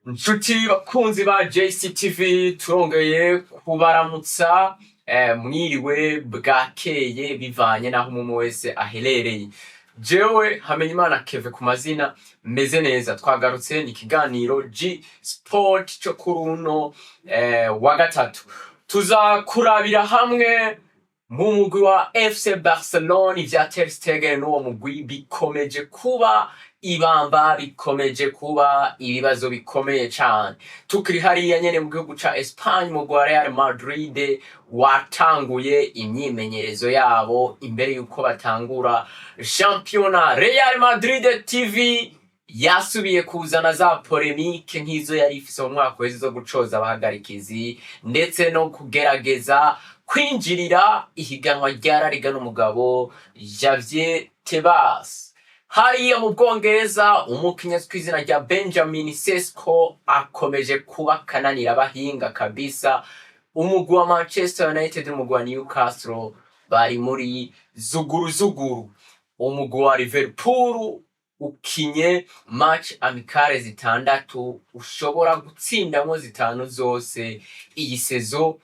Nshuti bakunzi ba JCTV turongeye kubaramutsa mwiriwe bwakeye bivanye naho umuntu wese aherereye. Jewe Hamenyimana Keve ku mazina meze neza. Twagarutse ni kiganiro G Sport cyo kuruno wa gatatu. Tuza kurabira hamwe mu mugwi wa FC Barcelona ivya Ter Stegen n'uwo mugwi bikomeje kuba ibamba, bikomeje kuba ibibazo bikomeye cyane. Tukiri hariya nyene mu gihugu ca Espagne mu gwa Real Madrid watanguye imyimenyerezo yabo imbere yuko batangura championa. Real Madrid TV yasubiye kuzana za polemique nk'izo yari ifise mu mwaka wese zo gucoza abahagarikizi ndetse no kugerageza kwinjirira ihiganwa rya LaLiga n'umugabo Javier Tebas. Hariya mu Bwongereza umukinnyi kw'izina rya Benjamin Sesko akomeje kuba kananira abahinga kabisa. Umugwi wa Manchester United n'umugwi wa Newcastle bari muri zuguru. Umugwi wa Liverpool ukinye match amicale zitandatu ushobora gutsindamo zitanu zose. Iyi sezo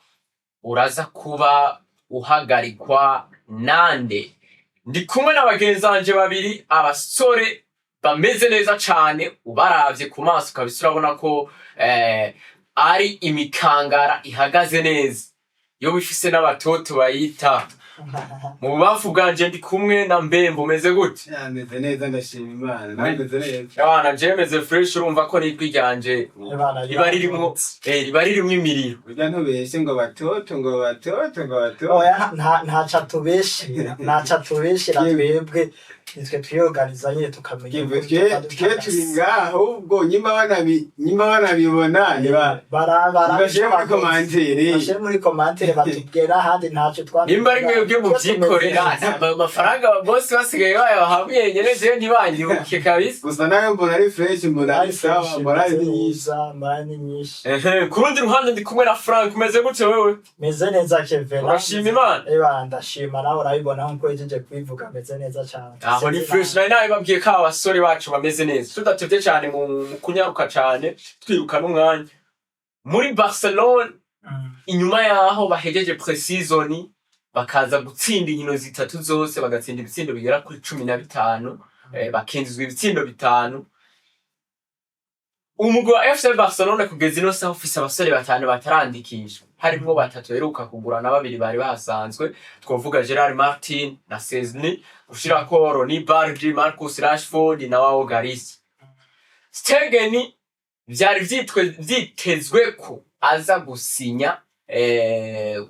uraza kuba uhagarikwa nande? Ndi kumwe n'abagenzanje babiri, abasore bameze neza cyane, ubaravye ku maso kabisa urabona ko ari imikangara ihagaze neza. Yo bifise n'abatoto bayita. Mu bafu bwanje ndi kumwe na Mbembo, umeze gute? Meze neza ndashima Imana. Nameze neza. Abana je meze fresh, urumva ko nijwi ryanje riba ririmwo imiriro. Burya ntubeshe ngo batoto. Oya ntaca tubeshera twebwe nitwe twiyoganiza nyine tukamenya twe turi ngaho ahubwo nyima banabibona bashe muri komantere batubwira ahandi ntacyo twandika. Nimba ari mwebwe muvyikorera amafaranga bose basigaye bayahabwiye nyene je ntibanyibuke kabisa. Gusa nawe mbona ari fresh, mbona ari sawa, mbona ari nyinshi. Ku rundi ruhande ndi kumwe na Frank. Umeze gute wewe? Meze neza Kevin. Urashima Imana? Ndashima, nawe urabibona nkuko yejeje kwivuga meze neza cyane. Aho ni fresh. Nawe babwiye ko abasore bacu bameze neza. Tudatevye cyane mu kunyaruka cyane, twiruka n'umwanya. Muri Barcelona inyuma yaho bahejeje pre-season bakaza gutsinda inkino zitatu zose, bagatsinda ibitsindo bigera kuri 15, bakindizwa ibitsindo 5. Umugwi wa FC Barcelona kugeza ino saha ufise abasore 5 batarandikishwa, harimo 3 heruka kugura na 2 bari bahasanzwe. Twovuga Gerard Martin na Szczesny, ushirako Ronny Bardi, Marcus Rashford na Wao Garcia. Stegen vyari vyitezwe ko aza gusinya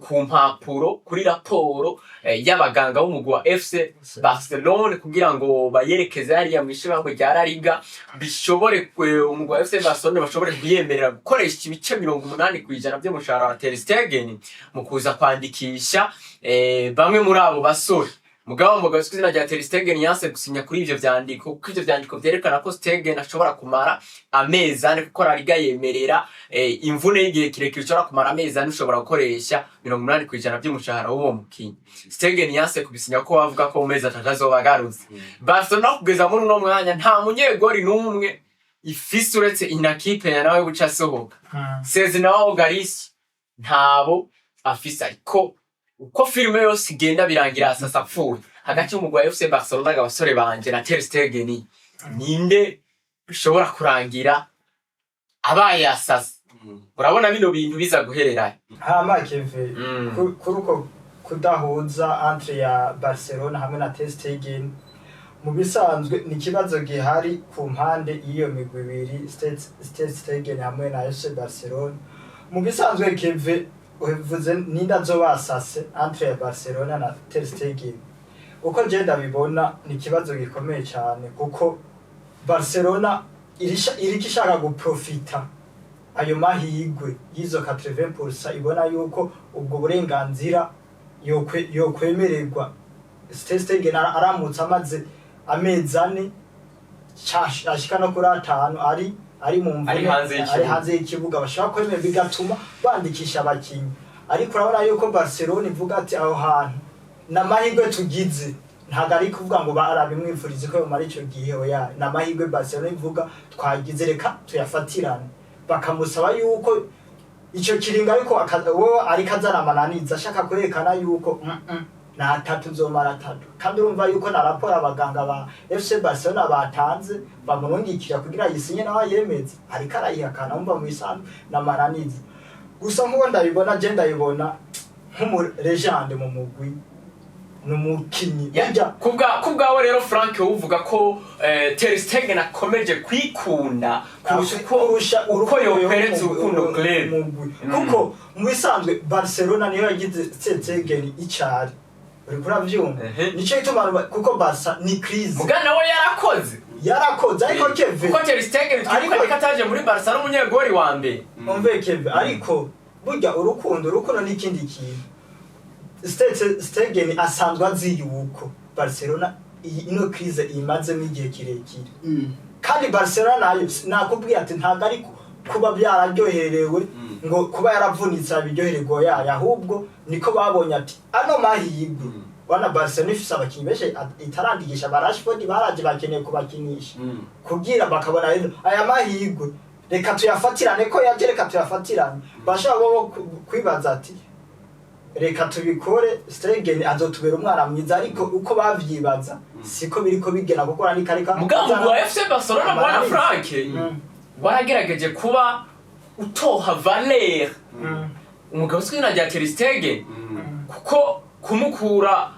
ku mpapuro kuri raporo y'abaganga b'umugwi wa FC Barcelona kugira ngo bayerekeze hariya mw'ishirambo rya LaLiga, bishobore umugwi wa FC Barcelona bashobore kuyemerera gukoresha ibice 80% by'umushahara wa Ter Stegen mu kuza kwandikisha bamwe muri abo basore. Mugabo umugabo kw'izina rya Ter Stegen yanse gusinya kuri ivyo vyandiko, kuko ivyo vyandiko vyerekana ko Stegen ashobora kumara amezi 4 kuko LaLiga yemerera imvune y'igihe kirekire ishobora kumara amezi 4 ushobora gukoresha 80% by'umushahara w'uwo mukinyi. Stegen yanse kubisinya ko bavuga ko mu mezi 3 azoba agarutse. Barcelona kugeza muri uno mwanya nta munyegori n'umwe ifise uretse inakipe ya nawe guca sohoka. Szczesny na Wao Garcia ntabo afise, ariko uko filime yose igenda birangira asasa apfuye. Hagati y'umugwi wa FC Barcelona n'abasore banje na Ter Stegen, ninde bishobora kurangira abaye asasa? Urabona bino bintu biza guherera Keve kuri uko kudahuza entre ya Barcelona hamwe na Ter Stegen. Mu bisanzwe ni kibazo gihari ku mpande iyo migwi ibiri, Ter Stegen hamwe na FC Barcelona. Mu bisanzwe Keve uvuze ninda zo basase entre ya Barcelona na Ter Stegen. Uko je ndabibona ni kibazo gikomeye cyane, kuko Barcelona irikishaka guprofita ayo mahigwe yizo 80%, ibona yuko ubwo burenganzira yokwemererwa. Ter Stegen aramutse amaze amezi 4 ashika no kuri 5 ari mu mvune, ari hanze y'ikibuga, bashaka kwemera bigatuma bandikisha abakinyi. Ariko urabona yuko Barcelona ivuga ati aho hantu n'amahirwe tugize, ntago ari kuvuga ngo barabimwifurize ko muri ico gihe. Oya, n'amahirwe Barcelona ivuga twagize, reka tuyafatirane. bakamusaba yuko ico kiringa ariko wowe ariko azaramananiza ashaka kwerekana yuko na 3 zomara 3 kandi urumva yuko na raporo abaganga ba FC Barcelona batanze bamurungikira kugira yisinye nawe yemeze ariko arayihakana umva mu isanzwe na mananiza gusa nkuko ndabibona je ndabibona nk'umu legende mu mugwi numukinyi kubwawe rero Frank uvuga ko Ter Stegen akomeje kwikunda kurusha uko yokweretse urukundo club kuko mu bisanzwe Barcelona niyo yagize Ter Stegen icari uri kuravyumva nico gituma kuko Barca ni crise mugana we yarakoze ariko Kevin kuko Ter Stegen ariko ataje muri Barca ari umunyegori wa mbere umve Kevin ariko burya urukundo n'ikindi kintu Stegen asanzwe azi yuko Barcelona ino crise imaze mu gihe kirekire kandi Barcelona nayo nakubwiye ati ntago ariko kuba byararyoherewe ngo kuba yaravunitse abiryohererwa yayo ahubwo niko babonye ati ano mahirwe wana Barcelona ifise abakinyi beshe itarandigisha ba Rashford baraje bakeneye kubakinisha kugira bakabona rero aya mahirwe reka tuyafatirane ko yaje reka tuyafatirane bashaka bo kwibaza ati reka tubikore Stegen azotubera umwana mwiza ariko uko bavyibaza siko biriko bigena gukora ni karika mugambo wa FC Barcelona bwana Frank waragerageje kuba utoha Valer umugabo swina rya Ter Stegen kuko kumukura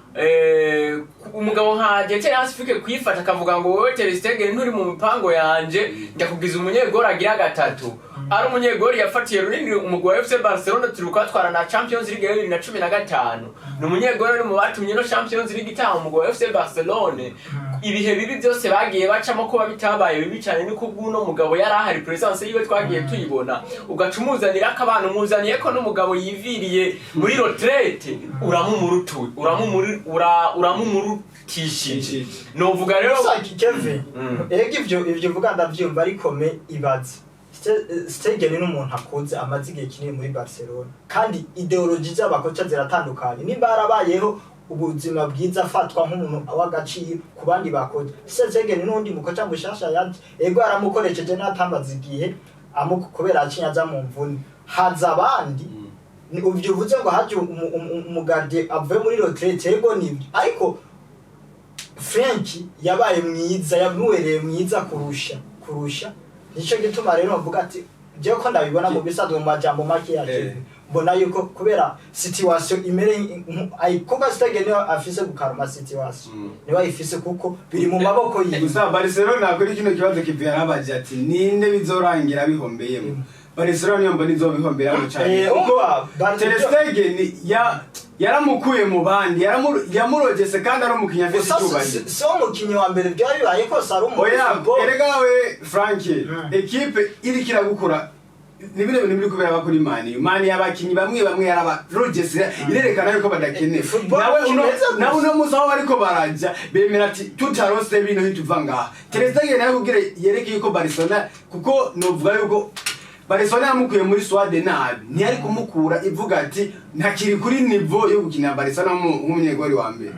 umugabo nka Jeter asifike kwifata akavuga ngo wewe Ter Stegen nturi mu mipango yanje ndakugiza umunyegora agira gatatu ari umunyegori yafatiye runini umugwi wa FC Barcelona turuka twara na Champions League 2015 ni umunyegori ari mu batumye no Champions League itaha umugwi wa FC Barcelona ibihe bibi byose bagiye bacamo kuba bitabaye bibi cyane niko bwuno mugabo yari ahari presence yiwe twagiye tuyibona ugacumuzanira akabana umuzaniye ko n'umugabo yiviriye muri retraite uramumurutishije novuga rero Kevin ivyo vuga ndavyumva ariko me ibaze Stegen n'umuntu akunze amaze igihe kinini muri Barcelona kandi ideology z'abakoca ziratandukanye nimba arabayeho ubuzima bwiza afatwa nk'umuntu w'agaciro ku bandi bakoze Stegen n'undi mukoca mushasha yaje ego aramukoresheje natambaza igihe kubera acinyaza mu mvune haza abandi uvyo uvuze ngo haje umugade avuye muri retraite ego nibyo ariko French yabaye mwiza yamuwereye mwiza kurusha nico gituma rero mvuga ati je ko ndabibona mu bisadwe mu majambo make yake mbona yuko kubera situation imere ayikuba Stegen afise gukaruma situation niba ifise kuko biri mu maboko yiwe gusa Barcelona kuri kino kibazo kivya nabaje ati ninde bizorangira bihombeyemo Barcelona niyo mbona izobihombera mu cyane uko Ter Stegen yaramukuye mu bandi yamurogese kandi ari umukinya afise cyubahiro so umukinyi wa mbere byo bibaye ko Sarumo erega we Frank equipe iri kiragukura nibiri kubera bakuri mani yabakinyi bamwe yarabarogese irerekana yuko badakene nawe no musaho ariko baraja bemera ati tutarose bino hituvanga Ter Stegen nayo kugira yereke yuko Barcelona kuko novuga yuko Barcelona yamukuye muri Swade nabi ntiyari kumukura ivuga ati ntakiri kuri niveau yo gukina Barcelona nk'umunyegori wa mbere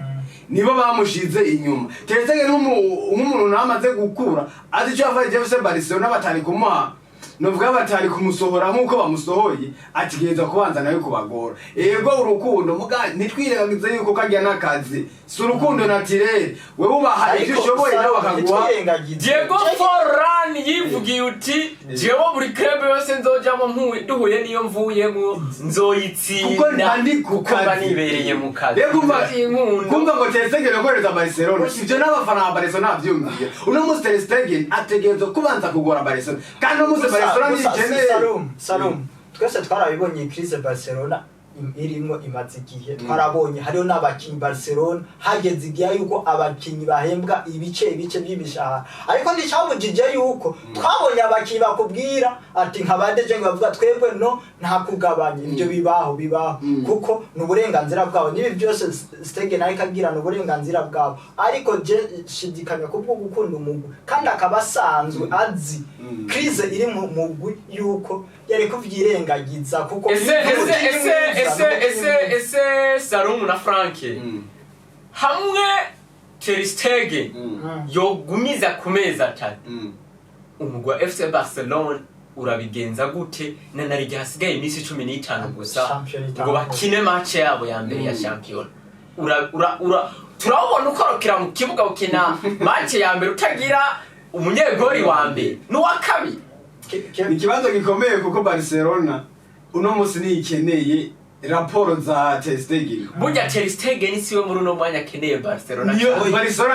nibo bamushize inyuma Ter Stegen nk'umuntu namaze gukura azi cyo afaje FC Barcelona batari kumuha novuga batari kumusohora nkuko bamusohoye atigeza kubanza nayo kubagora ego urukundo muga nitwiregagize yuko kajya nakazi si urukundo natirere wewe ubaha icyo ushoboye nawe bakaguha Diego Forlan yivugiye uti jewe buri club yose nzojamo duhuye niyo mvuyemo nzoyitsinda kuko banibereye mu kazi kumva ngo Ter Stegen yokoreza Barcelona ivyo n'abafana ba Barcelona bavyumviye uno musi Ter Stegen ategerezwa kubanza kugora Barcelona kandi no musi Salum twese twarabibonye crise Barcelona irimo imaze igihe twarabonye hariho n'abakinyi Barcelona hageze igihe yuko abakinyi bahembwa ibice by'ibishahara ariko ndicabujije yuko twabonye abakinyi bakubwira ati nkabadeje ngo bavuga twebwe no nta kugabanya ibyo bibaho kuko n'uburenganzira bwabo nibi byose Stegen ariko agira n'uburenganzira bwabo ariko je shidikanya kubwo gukunda umugwi kandi akabasanzwe azi crise iri mu mugwi yuko yari kuvyirengagiza kuko ese Sarumu na Frank hamwe Ter Stegen yogumiza kumeza cyane umugwa FC Barcelona urabigenza gute na LaLiga hasigaye iminsi 15 gusa Champion ngo bakine match yabo ya mbere ya champion turabona ukorokera mu kibuga ukina match ya mbere utagira umunyegori wa mbere n'uwa kabiri ikibazo gikomeye kuko Barcelona uno musi ni ikeneye raporo za Ter Stegen. Burya Ter Stegen siwe muri uno mwanya akeneye Barcelona. Niyo Barcelona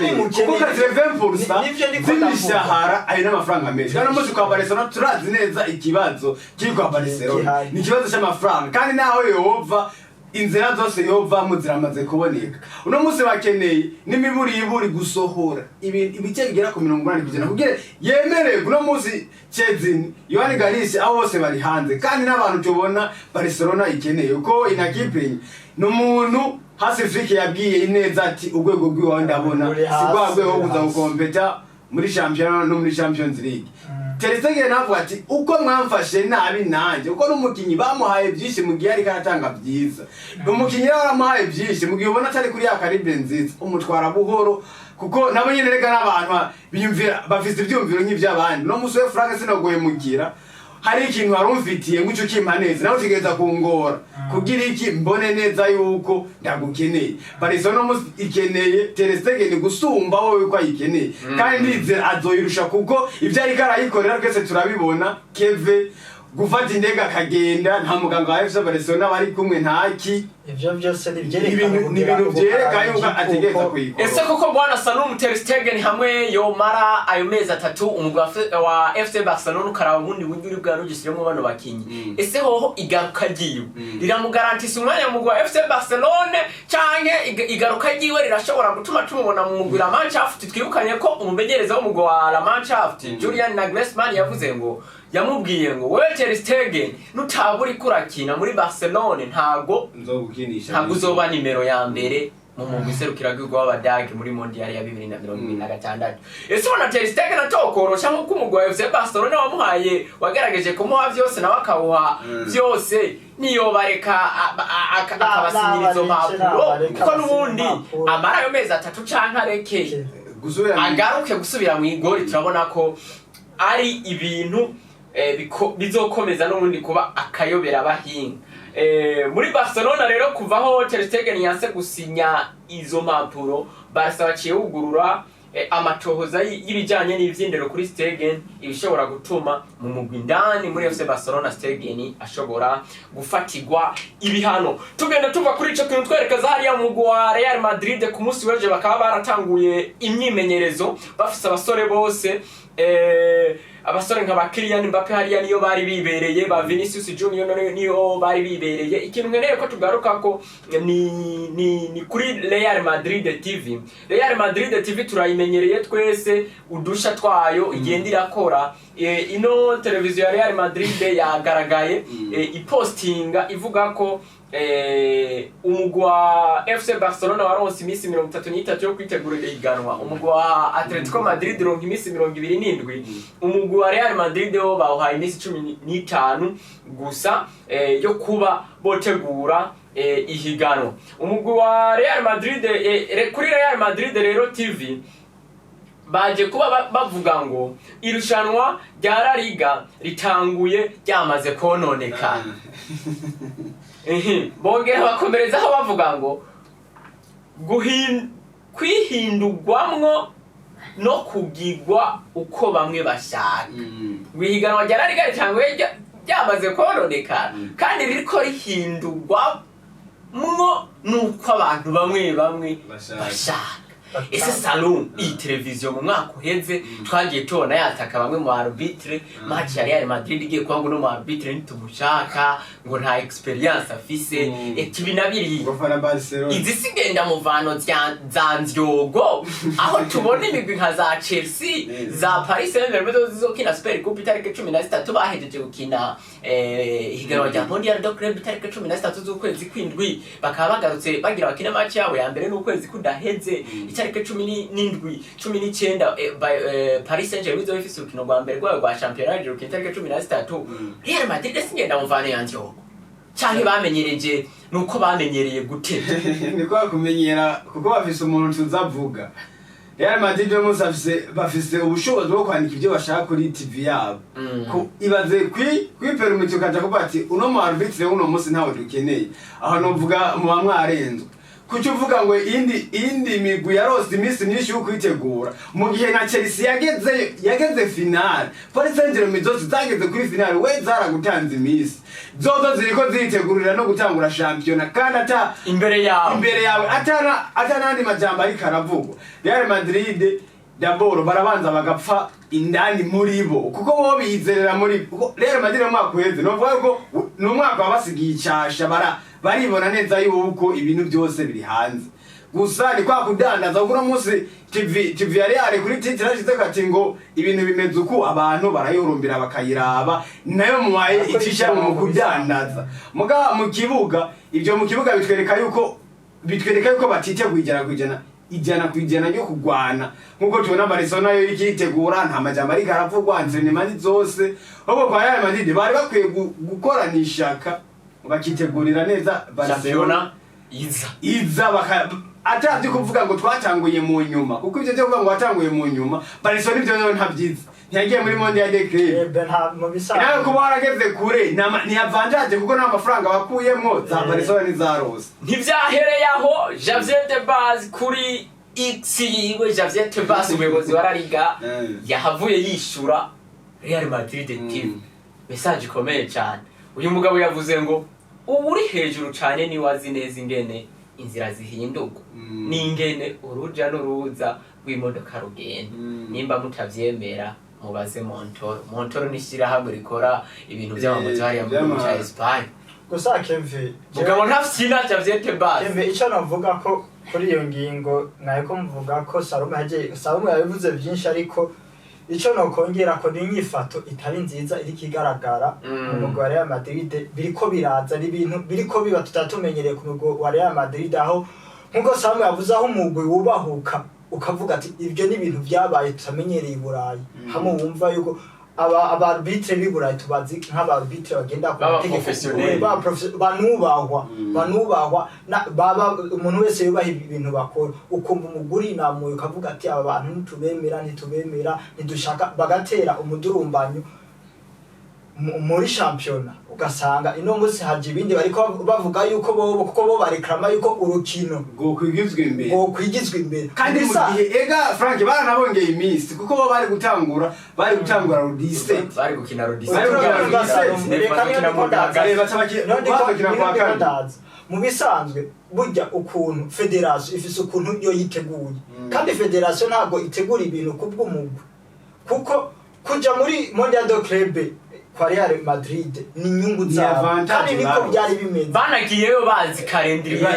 ni mukeneye. Kuko 30% z'imishahara ari n'amafaranga menshi. Kandi muzi kwa Barcelona turazi neza ikibazo kiri kwa Barcelona. Ni ikibazo cy'amafaranga. Kandi naho yova inzira zose yova muziramaze kuboneka. Uno musi bakeneye n'imiburi gusohora ibice bigera ku 80% kugira yemereye uno musi Chezin Yohani Garisi abo bose bari hanze kandi n'abantu tubona Barcelona ikeneye uko inakipe n'umuntu hasi Afrique yabwiye ineza ati urwego rw'iwawe ndabona sigwagwe ho kuza gukompeta muri champion no muri Champions League. Ter Stegen navuga ati uko mwamfashe nabi nanje uko n'umukinyi bamuhaye byinshi mu gihe ari karatanga byiza umukinyi yaramuhaye byinshi mu gihe ubona atari kuri ya Caribe nziza umutwara buhoro kuko nabo nyene rega n'abantu biyumvira bafite ibyumviro nk'iby'abandi no muswe Frank sinogoye mugira hari ikintu warumfitiye ngucyo kimpaneze nawe utigeza kungora kugira iki mbone neza yuko ndagukeneye Barcelona ikeneye Ter Stegen gusumba wowe ko ayikeneye kandi ndizera azoyirusha kuko ibyo ari karayikorera twese turabibona Keve gufata indega kagenda nta muganga wa FC Barcelona bari kumwe ntaki ivyo byose nibyerekana n'ibintu byerekana yuko ategeza kuyikora. Ese koko bwana Salum Ter Stegen hamwe yomara ayo mezi 3 umugwa wa FC Barcelona ukaraba ubundi buryo bwa rugisiremo bano bakinyi ese hoho igaruka giwe riramugarantisa umwanya mu mugwa FC Barcelona canke igaruka giwe rirashobora gutuma tumubona mu mugwa La Mannschaft twibukanye ko umumenyereza w'umugwa wa La Mannschaft Julian Nagelsmann yavuze ngo yamubwiye ngo wewe Ter Stegen nutaburi kurakina muri Barcelona ntago uzoba nimero ya mbere mu mugwi serukiragihugu w'Abadage muri Mondial ya 2026. Ese ona Ter Stegen atokorosha nkuko umugwi wa FC Barcelona wamuhaye wagerageje kumuha vyose nawe akawuha vyose niyo bareka akabasinyirizo mpapuro kuko n'ubundi amara ayo mezi 3 canke areke agaruke gusubira mu igori turabona ko ari ibintu bizokomeza n'ubundi kuba akayobera abahinga muri Barcelona rero kuvaho Ter Stegen yanse gusinya izo mpapuro Barca baciye ugurura amatohoza y'ibijanye n'ivyindero kuri Stegen ibishobora gutuma mu mugwi ndani muri FC Barcelona Stegen ashobora gufatirwa ibihano. Tugenda tuva kuri ico kintu twerekeza hariya mu mugwi wa Real Madrid ku munsi weje bakaba baratanguye imyimenyerezo bafise abasore bose abasore nka Kylian Mbappe hariya niyo bari bibereye ba Vinicius Junior niyo bari bibereye ikintu nkeneye ko tugaruka ko ni kuri Real Madrid TV. Real Madrid TV turayimenyereye twese udusha twayo igenda irakora ino televiziyo ya Real Madrid yagaragaye ipostinga ivuga ko umugwa FC Barcelona waronse imisi 33 yo kwitegurira iganwa umugwa Atletico Madrid ronka imisi 27 umugwa Real Madrid wo bawuhaye imisi 15 gusa yo kuba botegura ihiganwa umugwa Real Madrid kuri Real Madrid rero TV baje kuba bavuga ngo irushanwa rya LaLiga ritanguye ryamaze kononeka bongera bakomereza aho bavuga ngo kwihindurwamwo no kugigwa uko bamwe bashaka wihiganwa rya LaLiga ritanguye ryamaze kononeka kandi ririko rihindurwamwo nuko abantu bamwe bashaka. Ese Salum iyi televiziyo mu mwaka uheze twagiye tubona yataka bamwe mu arbitre match ya Real Madrid igiye kwa ngo no mu arbitre ntitumushaka ngo nta experience afise ekibinabiri gofana Barcelona izi sigenda mu vano zanzyogo aho tubona imigwi nka za Chelsea za Paris Saint-Germain zizokina Super Coupe itariki 13 bahejeje gukina higanwa rya Mondial de Club itariki 13 z'ukwezi kwindwi bakaba bagarutse bagira bakina match yabo ya mbere n'ukwezi kudaheze itariki 19 Paris Saint-Germain zo ifise urukino rwa mbere rwa championnat rukina itariki 13 Real Madrid singenda mu vano yanzyogo cyane bamenyereje nuko bamenyereye gute niko kumenyera kuko bafise umuntu tuzavuga Real Madrid bose bafise ubushobozi bwo kwandika ibyo bashaka kuri TV yabo. Ibaze kwipera umutwe kaja kuba ati uno mu arbitre uno munsi ntawe dukeneye. Aho novuga mu bamwarenzwe. Kuki uvuga ngo indi migwi yarose imisi myinshi yo kwitegura mu gihe na Chelsea yageze final. Paris Saint-Germain zose zageze kuri final we zaragutanze imisi. Zozo ziriko ziritegurira no gutangura championnat kandi ata imbere yawe atana andi majambo ari karavugwa. Real Madrid d'abord barabanza bagapfa indani muri bo kuko bo bizerera muri Real Madrid mu mwaka uheze no vuga ko no mwaka wabasigiye icyasha baribona neza yuko ibintu byose biri hanze gusa ni kwa kudandaza kuko munsi TV ya Real kuri titre yashize kati ngo ibintu bimeze uko abantu barayurumbira bakayiraba nayo muwaye icisha mu kudandaza muga mu kibuga ibyo mu kibuga bitwereka yuko batiteguye ijana kwijana ryo kugwana nkuko tubona Barcelona yo ikitegura nta majambo ari karavugwa entraînement zose ahubwo kwa Real Madrid bari bakwiye gukorana ishaka bakitegurira neza Barcelona iza atavye kuvuga ngo twatanguye mu nyuma kuko ivyo byo kuvuga ngo watanguye mu nyuma Barcelona ivyo ntabyiza ntiyagiye muri Mondial de Club nawe kuba warageze kure ni avantage kuko nta mafaranga bakuyemo za Barcelona nizarose ntivyahereye aho Javier Tebas kuri X yiwe Javier Tebas umuyobozi wa LaLiga yahavuye yishura Real Madrid team message ikomeye cyane uyu mugabo yavuze ngo uri hejuru cyane ni wazi neza ingene inzira zihinduka n'ingene uruja n'uruza rw'imodoka rugenda nimba mutavyemera mubaze Montoro nishira hamwe rikora ibintu by'amamoto hariya mu cha Espagne gusa Kevin mugabo ntafyina Javier Tebas Kevin ico navuga ko kuri iyo ngingo nayiko mvuga ko Salome yabivuze byinshi ariko ico nokongera ko n'inyifato itari nziza iri kigaragara mu mugwa Real Madrid biriko biraza n'ibintu biriko biba tutatumenyereye ku mugwa wa Real Madrid aho nkuko Salome yavuze aho umugwi wubahuka ukavuga ati ibyo ni ibintu byabaye tutamenyereye i Burayi hamwe wumva yuko abarbitre b'Iburayi tubazi nk'abarbitre bagenda ku mategeko banubahwa baba umuntu wese yubaha ibintu bakora ukumva umuguri namuye ukavuga ati aba bantu ntitubemera ntidushaka bagatera umudurumbanyo muri championnat ugasanga ino munsi haje ibindi bariko bavuga yuko bo bareklama yuko urukino go kwigizwe imbere kandi mu gihe ega Frank baranabongeye imisi kuko bo bari gutangura rodiste bari gukina mu bisanzwe burya ukuntu federation ifise ukuntu yo yiteguye kandi federation ntago itegura ibintu kubw'umugwi kuko kuja muri Mondial de Club kwa Real Madrid ni nyungu zabo kandi niko byari bimeze banagiyeyo bazi kalendriye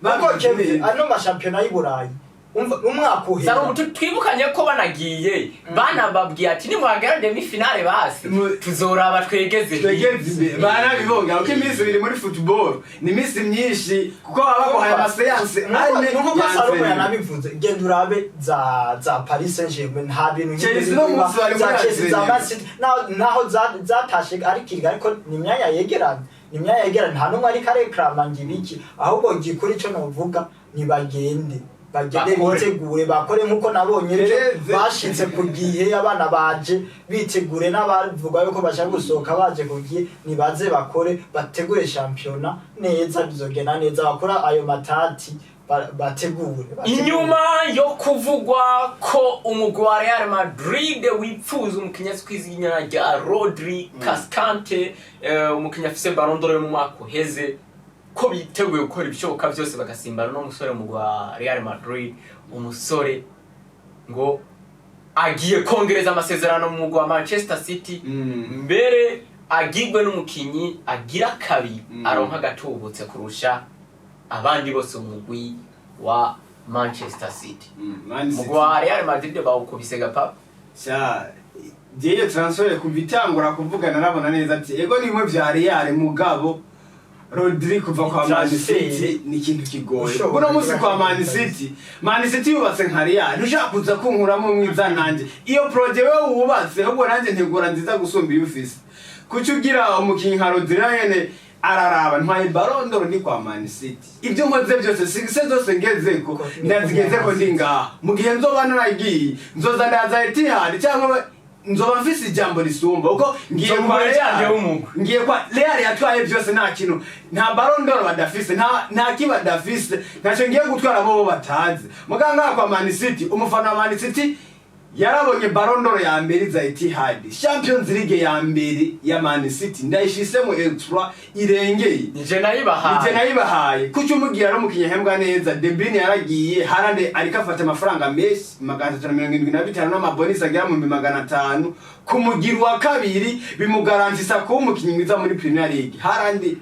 bako Kevin ano ma championnat y'Iburayi umwaka uhera saro twibukanye ko banagiye banababwiye ati ni muhagera demi finale basi tuzoraba twegeze banabibonga uko imisi biri muri football ni imisi myinshi kuko babagohaye amaseanse nuko Salome yanabivuze genda urabe za Paris Saint-Germain nta bintu naho zatashe ariko ni imyanya yegeranye nta numwe ari kareklama ngibiki ahubwo gikuri cyo novuga ni bagende bitegure bakore nkuko nabonye bashitse ku gihe abana baje bitegure n'abavuga yuko bashaka gusohoka baje ku gihe nibaze bakore bategure championnat neza bizogena neza bakora ayo matati bategure inyuma yo kuvugwa ko umugwi wa Real Madrid wipfuza umukinyasi kwizinya rya Rodri Cascante umukinyafise Ballon d'Or mu mwaka uheze ko biteguye gukora ibishoboka byose bagasimbana no musore mu gwa Real Madrid umusore ngo agiye kongereza amasezerano mu gwa Manchester City mbere agirwe n'umukinyi agira kabi aronka gatubutse kurusha abandi bose umugwi wa Manchester City mu gwa Real Madrid bawukubise gapapa diye transfer kubitangura kuvugana nabona neza ati ego nimwe vya Real mugabo Rodri kuva kwa Man City ni kintu kigoye. Kuno musi kwa Man City yubatse nka Real. Ntushaka kuza kunkuramo mwiza nanje. Iyo project we wubatse ahubwo nanje ntegura nziza gusumba iyo ufise. Kuki ugira umukinyi nka Rodri yene araraba ntwaye Ballon d'Or ni kwa Man City ibyo nkoze byose sigise zose ngezeko ndazigezeko ndi ngaha mu gihe nzoba naragiye nzoza ndaza Etihad cyangwa nzoba mfise ijambo risumba uko ngiye kwa Real yatwaye byose nta kintu nta Ballon d'Or badafise nta kiba badafise ntaco ngiye gutwara bo batazi muganga kwa Man City umufana wa Man City yarabonye Ballon d'Or ya mbere za Etihad Champions League ya mbere ya Man City ndayishisemo extra irengeye nije nayibahaye kucyo umugira no mukinyehembwa neza De Bruyne yaragiye Haaland ariko afata amafaranga menshi 375 n'amabonus agira mu 500 kumugira wa kabiri bimugarantisa ko umukinyi mwiza muri Premier League Haaland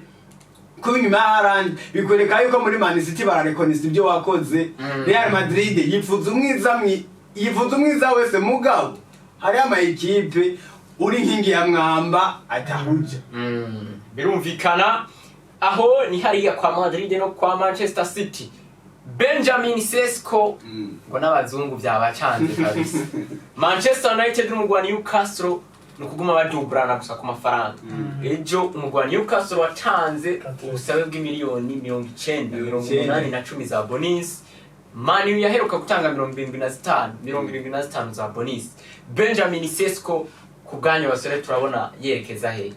kuba inyuma ya Haaland bikwereka yuko muri Man City bararekonisa ibyo wakoze Real Madrid yifuza umwiza wese mugabo hari ama equipe uri nkingi ya mwamba atahuja birumvikana aho ni hariya kwa Madrid no kwa Manchester City Benjamin Sesko ngo n'abazungu byabacanze kabisa Manchester United n'umugwa Newcastle no kuguma badubrana gusa ku mafaranga ejo umugwa Newcastle watanze ubusabe bw'imiliyoni 90 za bonus Man U yaheruka gutanga 75 za bonus Benjamin Sesko kubganyo basore turabona yerekeza he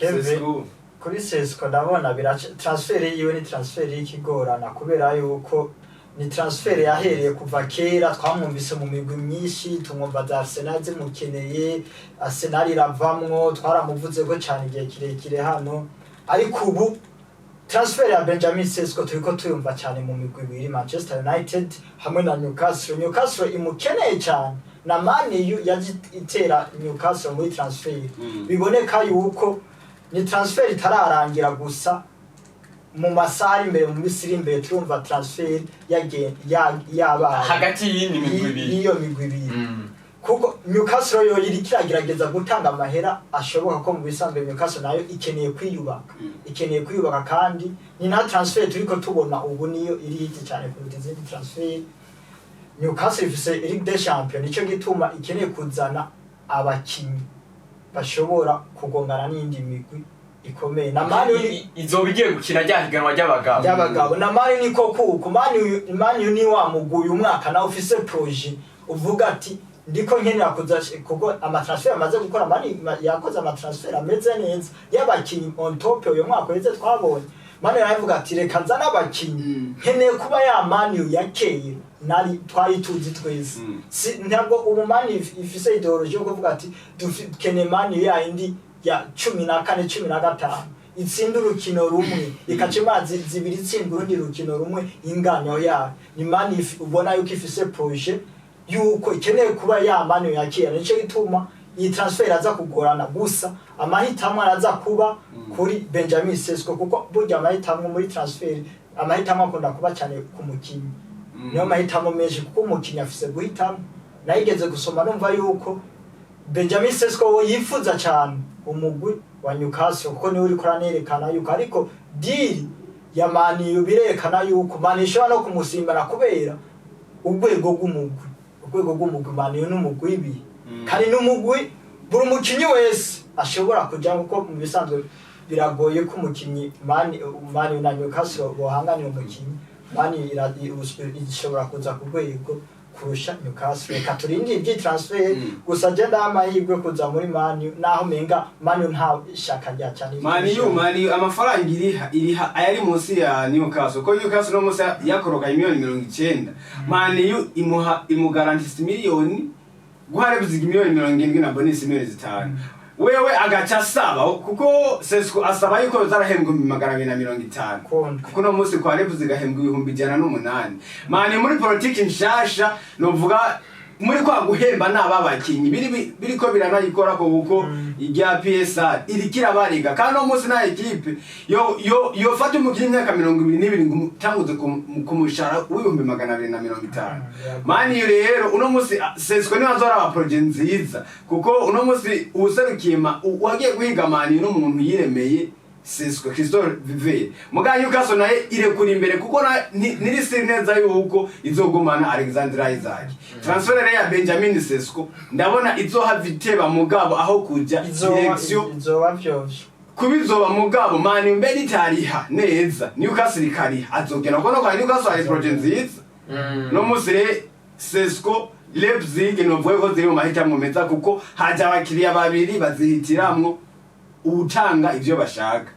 Sesko kuri Sesko ndabona transfer yiwe ni transfer y'ikigorana kubera yuko ni transfer yahereye kuva kera twamwumvise mu migwi myinshi tumwumva za Arsenal zimukeneye Arsenal iravamwo twaramuvuze ko cyane igihe kirekire hano ariko ubu transfer ya Benjamin Sesko turiko tuyumva cyane mu migwi ibiri Manchester United hamwe na Newcastle imukeneye cyane na Man U itera Newcastle muri transfer biboneka yuko ni transfer itararangira gusa mu masari imbere mu misiri imbere turumva transfer yabaye hagati y'iyo migwi ibiri kuko Newcastle yo yiri kiragerageza gutanga amahera ashoboka ko mu bisanzwe Newcastle nayo ikeneye kwiyubaka kandi ni na transfer turiko tubona ubu niyo iri hiti cyane kuruta izindi transfer Newcastle ifise Ligue des Champions nico gituma ikeneye kuzana abakinyi bashobora kugongana n'indi migwi ikomeye na mani izobigiye gukina ryahiganwa ry'abagabo na mani niko kuko mani ni wa muguye umwaka na office projet uvuga ati ndiko nkenera kuza kuko amatransfer amaze gukora mani yakoze amatransfer ameze neza y'abakinyi on top uyo mwaka weze twabonye mani yavuga ati reka nzana abakinyi nkeneye kuba ya mani yakeye nari twari tuzi twese ntabwo ubu mani ifise ideology yo kuvuga ati dukeneye mani ya indi ya 14 15 itsinda urukino rumwe ikacemazi zibiri itsinda urundi rukino rumwe inganyo ya ni mani ubona yuko ifise projet yuko ikeneye kuba ya mani yakira nico gituma iyi transfer aza kugorana gusa amahitamo araza kuba kuri Benjamin Sesko kuko burya amahitamo muri transfer amahitamo akunda kuba cyane ku mukinyi niyo mahitamo menshi kuko umukinyi afise guhitamo nayigeze gusoma numva yuko Benjamin Sesko yifuza cyane umugwi wa Newcastle kuko niwe uri koranerekana yuko ariko deal ya mani yubirekana yuko mani ishobora no kumusimbana kubera urwego rw'umugwi mani n'umugwi ibi kandi n'umugwi buri mukinyi wese ashobora kujya kuko mu bisanzwe biragoye ko umukinyi mani na Newcastle bohanganira umukinyi mani ishobora kuza ku rwego kurusha Newcastle reka turindi ibyi transfer gusa je ndamahirwe kuza muri mani naho menga mani nta shaka rya cyane mani amafaranga iriha ayari munsi ya Newcastle ko Newcastle no munsi yakoroga miliyoni 90 mani imugarantisa miliyoni guharebuziga miliyoni 70 na bonus miliyoni 5 wewe agacha saba kuko Sesko asaba yuko zarahembwa 250 kuko no munsi kwa rebuziga hembwa 108 mani muri politiki nshasha novuga muri kwa guhemba n'ababakinyi biriko biranayikora ko kuko ijya PSR irikira bariga kandi no munsi na equipe yo fata umukinyi myaka 22 tanguze kumushara w'ibihumbi 250 mani rero uno munsi Sesko ni bazora aba project nziza kuko uno munsi userukima wagiye guhiga mani n'umuntu yiremeye Sesko Christophe Vive muga Newcastle naye irekura imbere kuko nirisi neza yuko izogumana Alexander Isaac transfer ya Benjamin Sesko ndabona izoha viteba mugabo aho kujya direction kubizoba mugabo mani mbere itariha neza Newcastle ikariha azogena ko no kwa Newcastle ari project nziza no musire Sesko Leipzig novuye ko ziri mu mahitamo meza kuko haje abakiriya babiri bazihitiramwo utanga ivyo bashaka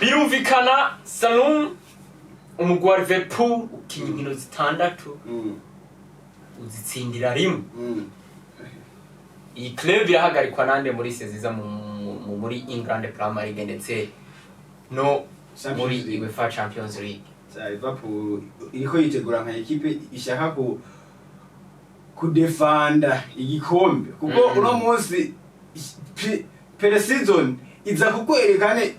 birumvikana Salum umugwi wa Liverpool ukinya inkino zitandatu uzitsindira rimwe iyi club irahagarikwa nande muri seziza muri England Premier League ndetse no muri UEFA Champions League. Liverpool iriko yitegura nka equipe ishaka kudefanda igikombe kuko uno munsi pre-season iza kukwerekane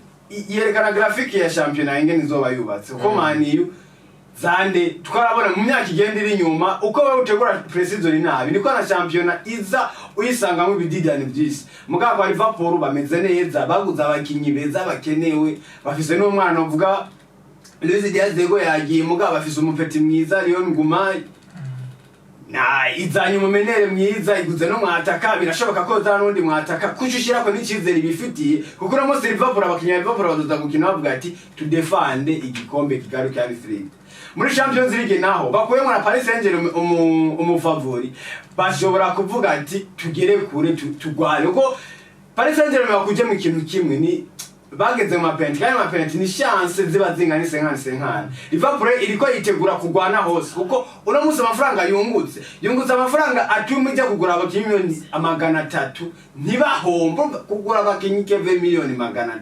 yerekana graphic ya championnat ingene izoba yubatse uko maniyu zande twarabona mu myaka igenda iri nyuma uko we utegura pre-season nabi niko na championnat iza uyisanga mu bididane byisi mugabo kwa Liverpool bameze neza baguza abakinyi beza bakenewe bafise no mwana uvuga Luis Diaz Dego yagiye mugabo bafise umupeti mwiza Leon Ngumai na izanye umumenere mwiza iguze no mwataka birashoboka ko za nundi mwataka kucushira ko n'ikizere bifitiye kuko no munsi Liverpool abakinya Liverpool bazoza gukina bavuga ati to defend igikombe kigaruka ari Fred muri Champions League naho bakuyemo na Paris Saint-Germain umufavori bashobora kuvuga ati tugere kure tugwale uko Paris Saint-Germain bakuje mu kintu kimwe ni bageze mu mapenti kandi mapenti ni chance ziba zingana 50-50 Liverpool iriko yitegura kugwana hose kuko uno munsi amafaranga yungutse amafaranga atuma ijya kugura abakinyi miliyoni 300 ntibahomba kugura abakinyi keve miliyoni 300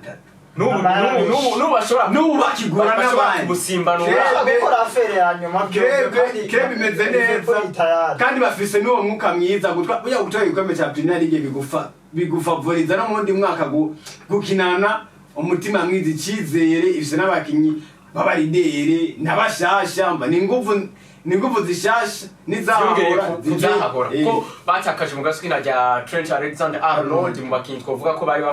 nubu bashobora bakigura n'abandi musimba gukora afere ya nyuma club imeze neza kandi bafise n'uwo mwuka mwiza buya gutwara igikombe cya Premier League bigufavoriza no mundi mwaka gukinana umutima mwiza icizere ivyo n'abakinyi babaridere nabashasha mba ninguvu zishasha nizahora ko batakaje mu gaswina rya Trent Alexander-Arnold mu bakinyi twovuga ko bari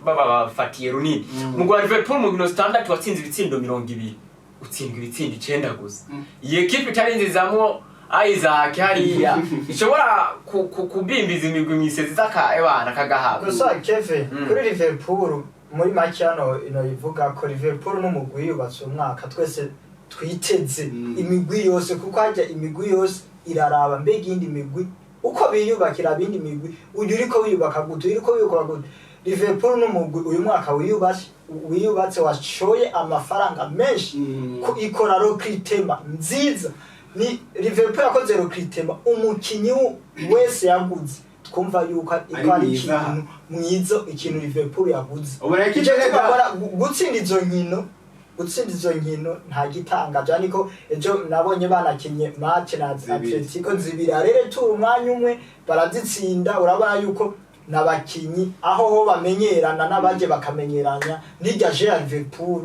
bafatiye runini mu gwa Liverpool mu bino standard watsinze ibitsindo 20 utsindwa ibitsindo 9 gusa iyi equipe itarinzizamo Isaac hariya ishobora kubimbiza imigwi misezi zaka ebana kagahaba gusa Kevin kuri Liverpool muri macyano ino ivuga ko Liverpool n'umugwi yubatse umwaka twese twiteze imigwi yose kuko hajya imigwi yose iraraba mbega indi migwi uko biyubakira bindi migwi uyu uriko wiyubaka gute uriko wiyubaka gute Liverpool n'umugwi uyu mwaka wiyubatse washoye amafaranga menshi ku ikora recruitment nziza ni Liverpool yakoze recruitment umukinyi wese yaguze twumva yuko ari ikintu mwiza ikintu Liverpool yaguze gutsinda izo nkino nta gitangaje ariko ejo nabonye banakinye match na Atletico zibirarere tu umwanya umwe barazitsinda urabona yuko nabakinyi aho ho bamenyerana nabaje bakamenyeranya nijya je Liverpool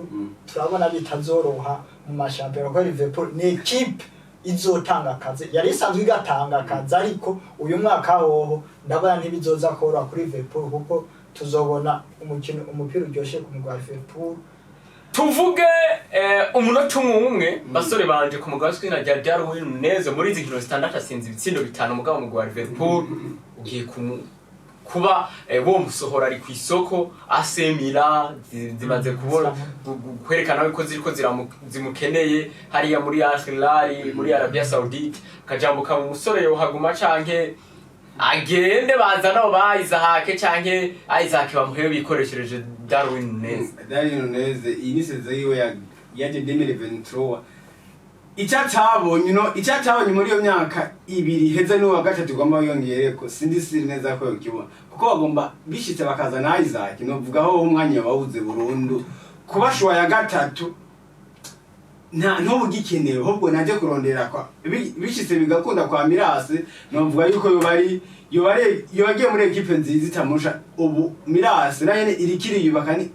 turabona bitazoroha mu mashampiyona ko Liverpool ni equipe izotanga akazi yari isanzwe igatanga akazi ariko uyu mwaka hoho ndabona ntibizoza kora kuri Liverpool kuko tuzobona umupira uryoshe ku mugwa Liverpool tuvuge umunota umwe basore banje ku mugwa swina rya Darwin neza muri izi nkino zitandatu asinze ibitsindo 5 mugabo mu mugwa Liverpool ugiye kuba bo musohora ari ku isoko AC Milan zimaze kubona kwerekana ko ziriko zimukeneye hariya muri Al-Hilal muri Arabia Saudite kajambuka mu musore yo haguma canke agende bazana bayizahake canke Isaac bamuheye bikoreshereje Darwin Nunez iyi niseze yiwe yaje 2023 icyatabonye muri iyo myaka ibiri heze n'uwa gatatu gomba yongeyeko sindi neza ko yokibona kuko bagomba bishitse bakazana Isaac novuga ho umwanya bawuze burundu kubashwa ya gatatu ntubugikenewe ahubwo naje kurondera kwa bishitse bigakunda kwa Mirase novuga yuko yobagiye muri equipe nziza itamusha ubu Mirase naye irikiri yubakani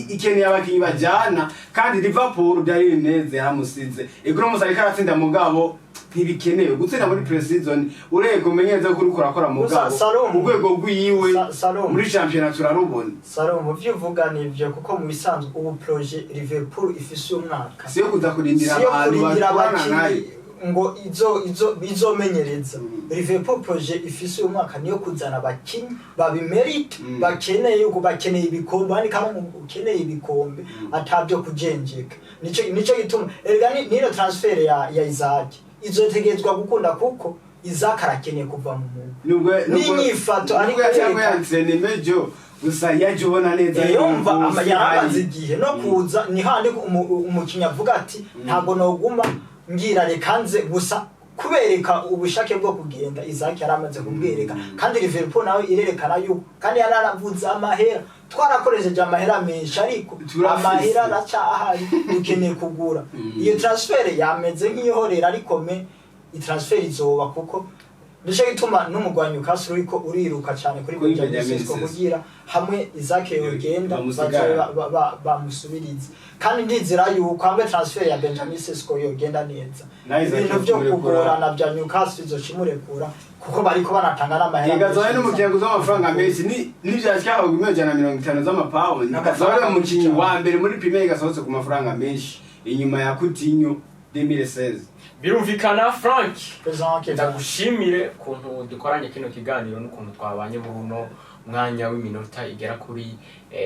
ikeneye abakinyi bajana kandi Liverpool byari neze hamusize egro musarika aratsinda mugabo ntibikenewe gutsinda muri pre-season urego menyeze ko uriko urakora mugabo urwego rwiwe muri championnat turarubona Salom uvyo uvuga nivyo kuko mu bisanzwe ubu projet Liverpool ifise umwaka siyo kuza kurindira abantu ngo bizomenyereza Liverpool projet ifise uyu mwaka niyo kuzana abakinyi babimerite bakeneye yuko bakeneye ibikombe kandi kama ukeneye ibikombe atabyo kujenjeka nico gituma erega nino transfer ya Isaac izotegezwa gukunda kuko Isaac arakeneye kuva mu mugo n'inyifato ariko yantene mejo gusa yajubona neza yumva yarabaze igihe no kuza ni handi umukinya avuga ati ntago noguma ngira rekanze gusa kubereka ubushake bwo kugenda Isaac yaramaze kubwereka kandi Liverpool nawe irerekana yuko kandi yararavuze amahera twarakoresheje amahera menshi ariko amahera aracyahari dukeneye kugura iyo transfer yameze nk'ihorera ariko transfer izoba kuko nico gituma n'umugwanyu Newcastle uriko uriruka cyane kuri Benjamin kugira hamwe Isaac yogenda bamusubirize kandi ndizira yuko hamwe transfer ya Benjamin Sesko yogenda neza ibintu byo kugorana bya Newcastle izochimurekura kuko bariko banatanga n'amahera igazoye n'umukengo z'amafaranga menshi n'ivyashyaho gumejana 50 z'amapound nikazoye umukinyi wa mbere muri Premier igasohotse ku mafaranga menshi inyuma ya Coutinho 2016 birumvikana Frank ndagushimire kuntu dukoranye kino kiganiro n'ukuntu twabanye buruno mwanya w'iminota igera kuri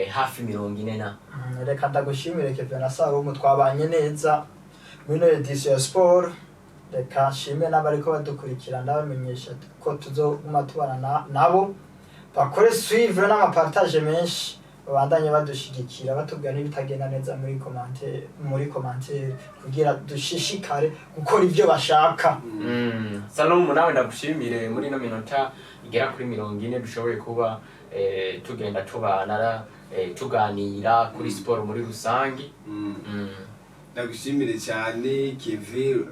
hafi 40 reka ndagushimire Kevin na Saro twabanye neza muri edition ya sport reka shime n'abariko badukurikira ndabamenyesha ko tuzoguma tubana nabo bakore suivre n'amapartage menshi babandanye badushigikira batubwira n'ibitagenda neza muri commentaire kugira dushishikare gukora ivyo bashaka Salom nawe ndagushimire muri no minota igera kuri 40 dushoboye kuba tugenda tubana tuganira kuri sport muri rusangi ndagushimire cyane Kevin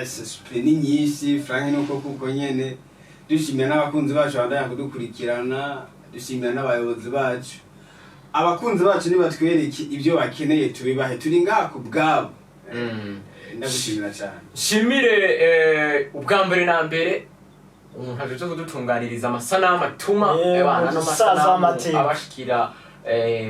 SSP ni nyinshi Frank nuko kuko nyene dushimira n'abakunzi bacu bandanya kudukurikirana dushimira n'abayobozi bacu abakunzi bacu nibatwereke ibyo bakeneye tubibahe turi ngako bwabo ndagushimira cyane shimire ubwa mbere na mbere umuntu aje kudutunganiriza amasanamu atuma abana no masanamu abashikira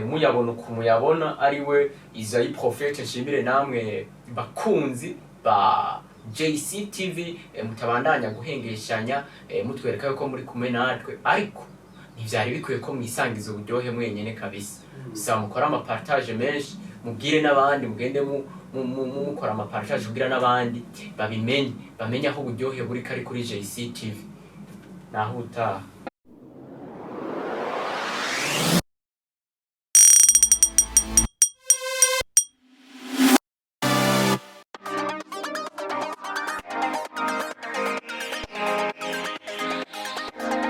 muyabona ukumuyabona ariwe Isayi Prophete shimire namwe bakunzi ba JCTV mutabandanya guhengeshanya mutwereka yuko muri kumwe natwe ariko ntivyari bikwiye ko mwisangiza uburyohe mwenyene kabisa bisa mukora amapartage menshi mubwire n'abandi mugende mukora amapartage kugira n'abandi babimenye bamenye aho uburyohe buri kari kuri JCTV naho utaha